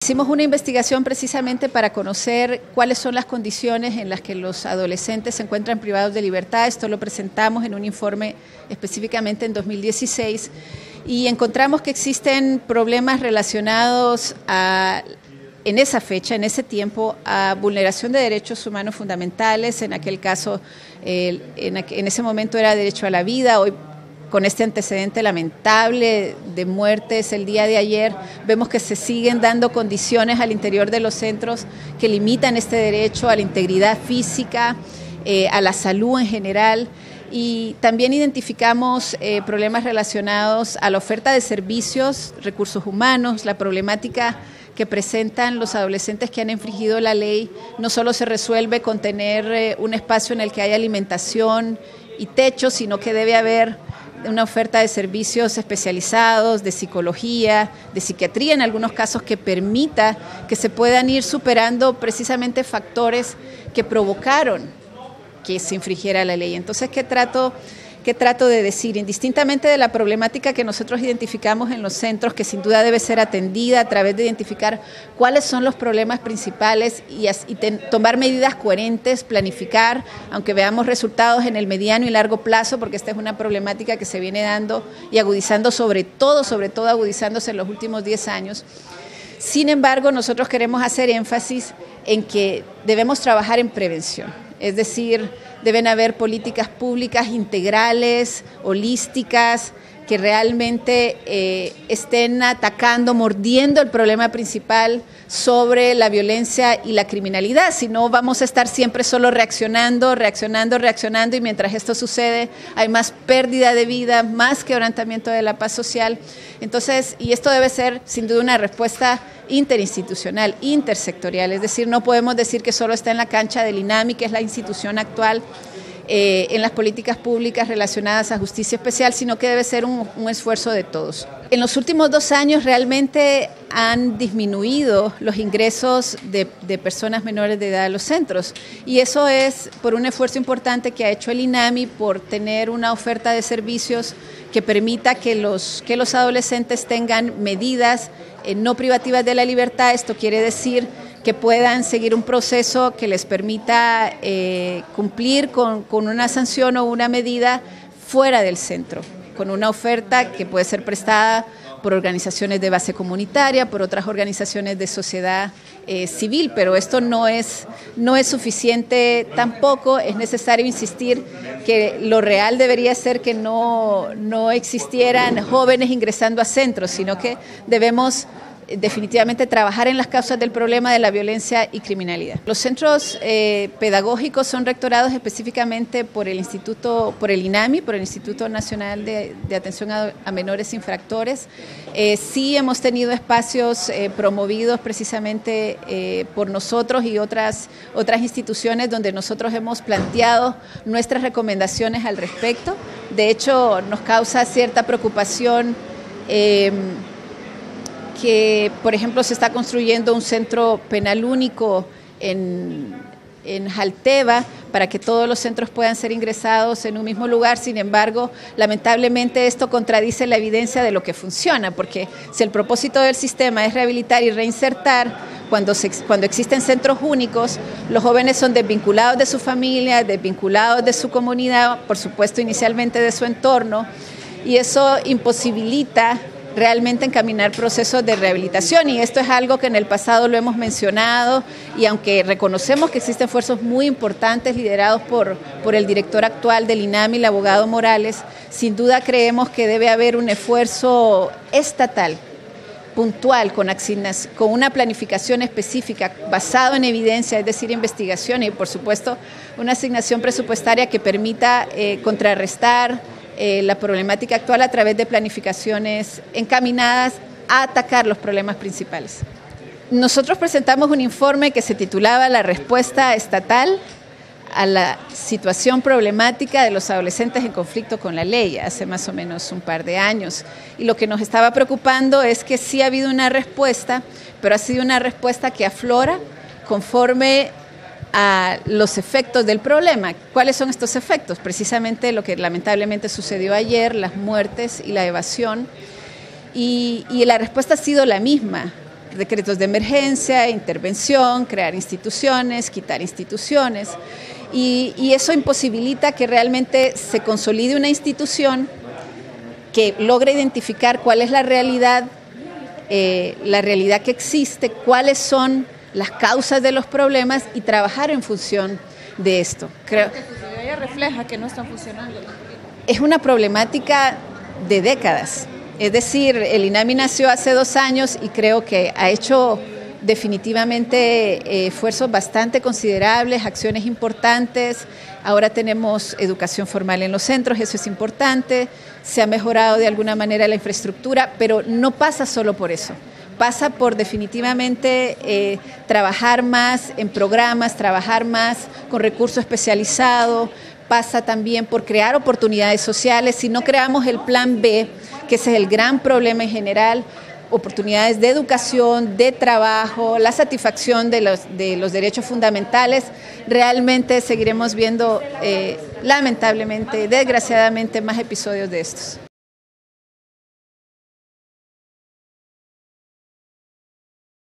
Hicimos una investigación precisamente para conocer cuáles son las condiciones en las que los adolescentes se encuentran privados de libertad. Esto lo presentamos en un informe específicamente en 2016 y encontramos que existen problemas relacionados en esa fecha, en ese tiempo, a vulneración de derechos humanos fundamentales. En aquel caso, en ese momento era derecho a la vida. Hoy, con este antecedente lamentable de muertes el día de ayer, vemos que se siguen dando condiciones al interior de los centros que limitan este derecho a la integridad física, a la salud en general, y también identificamos problemas relacionados a la oferta de servicios, recursos humanos, la problemática que presentan los adolescentes que han infringido la ley. No solo se resuelve con tener un espacio en el que haya alimentación y techo, sino que debe haber una oferta de servicios especializados, de psicología, de psiquiatría en algunos casos, que permita que se puedan ir superando precisamente factores que provocaron que se infringiera la ley. Entonces, ¿qué trato de decir? Indistintamente de la problemática que nosotros identificamos en los centros, que sin duda debe ser atendida a través de identificar cuáles son los problemas principales y tomar medidas coherentes, planificar, aunque veamos resultados en el mediano y largo plazo, porque esta es una problemática que se viene dando y agudizando, sobre todo agudizándose en los últimos 10 años. Sin embargo, nosotros queremos hacer énfasis en que debemos trabajar en prevención, es decir, deben haber políticas públicas integrales, holísticas, que realmente estén atacando, mordiendo el problema principal sobre la violencia y la criminalidad. Si no, vamos a estar siempre solo reaccionando, y mientras esto sucede hay más pérdida de vida, más quebrantamiento de la paz social. Entonces, y esto debe ser sin duda una respuesta interinstitucional, intersectorial, es decir, no podemos decir que solo está en la cancha del INAMI, que es la institución actual, en las políticas públicas relacionadas a justicia especial, sino que debe ser un esfuerzo de todos. En los últimos 2 años realmente han disminuido los ingresos de personas menores de edad a los centros, y eso es por un esfuerzo importante que ha hecho el INAMI por tener una oferta de servicios que permita que los adolescentes tengan medidas no privativas de la libertad. Esto quiere decir que puedan seguir un proceso que les permita cumplir con una sanción o una medida fuera del centro, con una oferta que puede ser prestada por organizaciones de base comunitaria, por otras organizaciones de sociedad civil, pero esto no es suficiente tampoco. Es necesario insistir que lo real debería ser que no existieran jóvenes ingresando a centros, sino que debemos definitivamente trabajar en las causas del problema de la violencia y criminalidad. Los centros pedagógicos son rectorados específicamente por el INAMI, por el Instituto Nacional de Atención a Menores Infractores. Sí hemos tenido espacios promovidos precisamente por nosotros y otras instituciones donde nosotros hemos planteado nuestras recomendaciones al respecto. De hecho, nos causa cierta preocupación que, por ejemplo, se está construyendo un centro penal único en Jalteva para que todos los centros puedan ser ingresados en un mismo lugar. Sin embargo, lamentablemente esto contradice la evidencia de lo que funciona, porque si el propósito del sistema es rehabilitar y reinsertar, cuando existen centros únicos, los jóvenes son desvinculados de su familia, desvinculados de su comunidad, por supuesto inicialmente de su entorno, y eso imposibilita realmente encaminar procesos de rehabilitación, y esto es algo que en el pasado lo hemos mencionado, y aunque reconocemos que existen esfuerzos muy importantes liderados por el director actual del INAMI, el abogado Morales, sin duda creemos que debe haber un esfuerzo estatal, puntual, con una planificación específica basado en evidencia, es decir, investigación, y por supuesto una asignación presupuestaria que permita contrarrestar la problemática actual a través de planificaciones encaminadas a atacar los problemas principales. Nosotros presentamos un informe que se titulaba La respuesta estatal a la situación problemática de los adolescentes en conflicto con la ley, hace más o menos un par de años. Y lo que nos estaba preocupando es que sí ha habido una respuesta, pero ha sido una respuesta que aflora conforme a los efectos del problema. ¿Cuáles son estos efectos? Precisamente lo que lamentablemente sucedió ayer, las muertes y la evasión. Y la respuesta ha sido la misma. decretos de emergencia, intervención, crear instituciones, quitar instituciones, y eso imposibilita que realmente se consolide una institución que logre identificar cuál es la realidad que existe, cuáles son las causas de los problemas y trabajar en función de esto. Creo que ella refleja que no están funcionando. Es una problemática de décadas. Es decir, el INAMI nació hace 2 años y creo que ha hecho definitivamente esfuerzos bastante considerables, acciones importantes. Ahora tenemos educación formal en los centros, eso es importante. Se ha mejorado de alguna manera la infraestructura, pero no pasa solo por eso. Pasa por definitivamente trabajar más en programas, trabajar más con recursos especializados, pasa también por crear oportunidades sociales. Si no creamos el plan B, que ese es el gran problema en general, oportunidades de educación, de trabajo, la satisfacción de los derechos fundamentales, realmente seguiremos viendo, lamentablemente, desgraciadamente, más episodios de estos.